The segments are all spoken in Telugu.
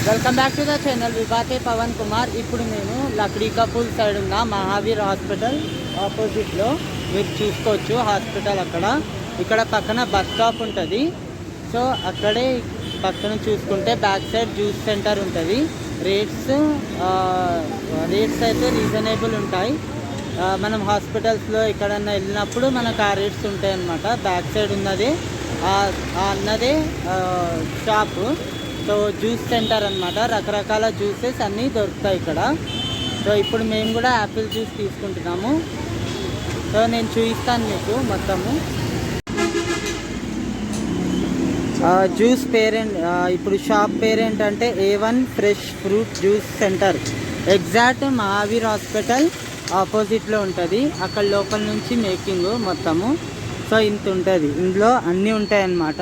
Welcome back to the channel విభాకే పవన్ కుమార్. ఇప్పుడు నేను లక్డీ కపూల్ సైడ్ ఉన్న మహావీర్ హాస్పిటల్ ఆపోజిట్లో మీరు చూసుకోవచ్చు. హాస్పిటల్ ఇక్కడ పక్కన బస్ స్టాప్ ఉంటుంది. సో అక్కడే పక్కన చూసుకుంటే బ్యాక్ సైడ్ జ్యూస్ సెంటర్ ఉంటుంది. రేట్స్ అయితే రీజనబుల్ ఉంటాయి. మనం హాస్పిటల్స్లో ఎక్కడన్నా వెళ్ళినప్పుడు మనకు ఆ రేట్స్ ఉంటాయి అన్నమాట. బ్యాక్ సైడ్ ఉన్నది అన్నదే షాపు. సో జ్యూస్ సెంటర్ అనమాట. రకరకాల జ్యూసెస్ అన్నీ దొరుకుతాయి ఇక్కడ. సో ఇప్పుడు మేము కూడా యాపిల్ జ్యూస్ తీసుకుంటున్నాము. సో నేను చూపిస్తాను మీకు మొత్తము. జ్యూస్ పేరెంట్ ఇప్పుడు షాప్ పేరేంటంటే A1 fresh fruit juice centre. Exact Mahavir hospital ఆపోజిట్లో ఉంటుంది. అక్కడ లోపల నుంచి మేకింగ్ మొత్తము. సో ఇంత ఉంటుంది. ఇందులో అన్నీ ఉంటాయి అన్నమాట.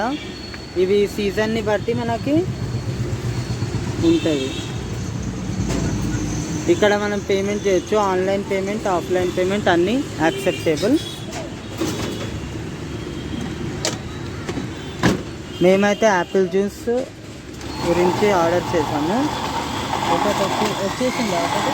ఇవి సీజన్ని బట్టి మనకి ఉంటుంది. ఇక్కడ మనం పేమెంట్ చేయొచ్చు. ఆన్లైన్ పేమెంట్, ఆఫ్లైన్ పేమెంట్ అన్నీ యాక్సెప్టబుల్. మేమైతే యాపిల్ జ్యూస్ గురించి ఆర్డర్ చేసాము. ఒకటి వచ్చేసింది ఒకటి.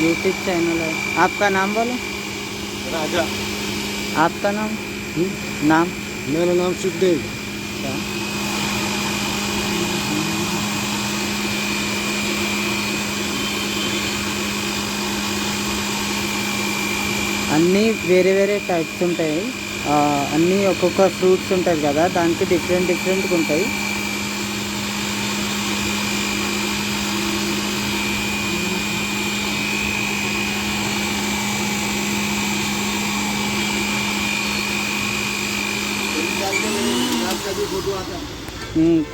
यूट्यूब चैनल है. आपका नाम बोलो. राजा. आपका नाम? नाम? मेरा नाम सुखदेव. అన్నీ వేరే వేరే టైప్స్ ఉంటాయి. అన్నీ ఒక్కొక్క ఫ్రూట్స్ ఉంటుంది కదా, దానికి డిఫరెంట్గా ఉంటాయి.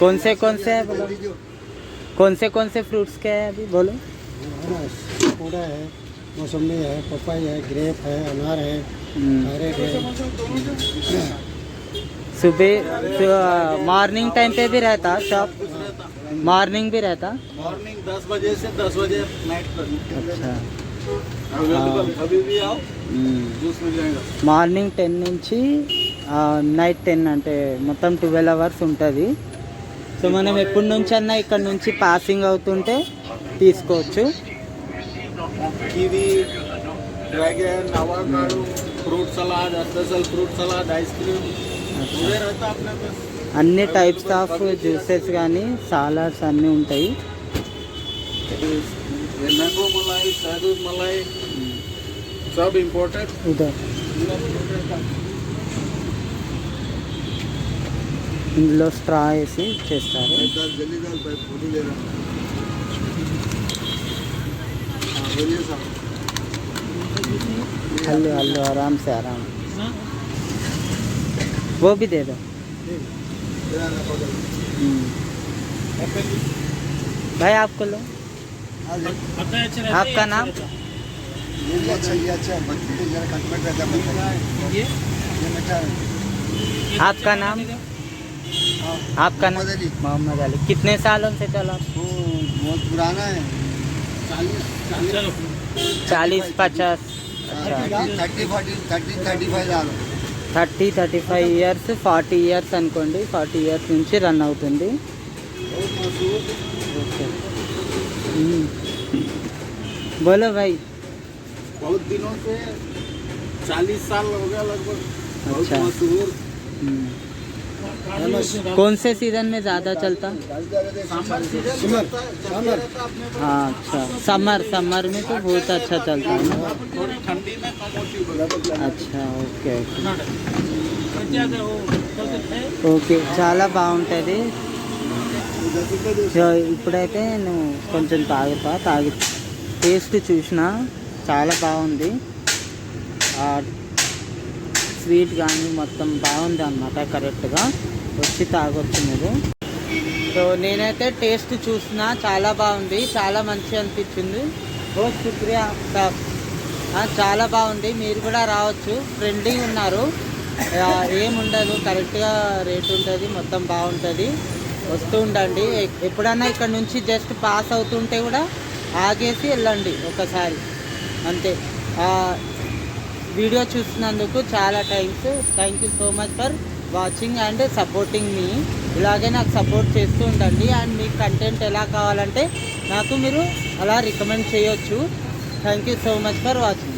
कौन से है बोलो. कौन से फ्रूट्स के हैं अभी बोलो. सपोटा है, मौसमी है, पपाई है, ग्रेप है, अनार है, कैरेट है. सुबह मॉर्निंग टाइम पे भी रहता शॉप? मॉर्निंग भी रहता? मॉर्निंग 10 बजे से 10 बजे नाइट तक. अच्छा. कभी भी आओ, जूस मिल जाएगा. మార్నింగ్ 10 నుంచి నైట్ 10 అంటే మొత్తం 12 అవర్స్ ఉంటుంది. సో మనం ఎప్పటి నుంచి అన్నా ఇక్కడ నుంచి పాసింగ్ అవుతుంటే తీసుకోవచ్చు. Kiwi, dragon, avocado, fruit salad, special fruit salad, ice cream पूरे रहता अपने पास. అన్ని టైప్స్ ఆఫ్ జ్యూసెస్ కానీ సాలాడ్స్ అన్నీ ఉంటాయి. मैंगो मलाई, शहदूद मलाई सब इम्पोर्टेड. ఇందులో స్ట్రా వేసి చేస్తారు. हल्लो आराम से आराम. वो भी दे दो. भाई आपको लो. आपका नाम? आपका नाम? आपका नाम? मोहम्मद अली. कितने सालों से चला? बहुत पुराना है. 40-50. अच्छा. 30-35 ఇయర్స్, 40 ఇయర్స్ అనుకోండి. 40 ఇయర్స్ నుంచి రన్ అవుతుంది. ఓకే. बोलो भाई. बहुत दिनों से 40 साल हो गया लगभग. अच्छा. मशहूर. कौन से सीजन में ज़्यादा चलता? समर. हाँ अच्छा. समर में तो बहुत अच्छा चलता है ना. थोड़ी ठंडी में कम होती है. अच्छा ఓకే ఓకే. చాలా బాగుంటుంది. సో ఇప్పుడైతే నేను కొంచెం తాగి టేస్ట్ చూసిన చాలా బాగుంది. స్వీట్ కానీ మొత్తం బాగుంది అన్నమాట. కరెక్ట్గా వచ్చి తాగొచ్చు మీరు. సో నేనైతే టేస్ట్ చూసిన చాలా బాగుంది. చాలా మంచి అనిపించింది. बहुत शुक्रिया సార్. చాలా బాగుంది. మీరు కూడా రావచ్చు. ఫ్రెండ్లీ ఉన్నారు. ఏముండదు, కరెక్ట్గా రేట్ ఉంటుంది. మొత్తం బాగుంటుంది. వస్తూ ఉండండి. ఎప్పుడన్నా ఇక్కడ నుంచి జస్ట్ పాస్ అవుతుంటే కూడా ఆగేసి వెళ్ళండి ఒకసారి. అంతే. వీడియో చూస్తున్నందుకు చాలా thank you so much for watching and supporting మీ. ఇలాగే నాకు సపోర్ట్ చేస్తూ ఉండండి. అండ్ మీకు కంటెంట్ ఎలా కావాలంటే నాకు మీరు అలా రికమెండ్ చేయొచ్చు. Thank you so much for watching.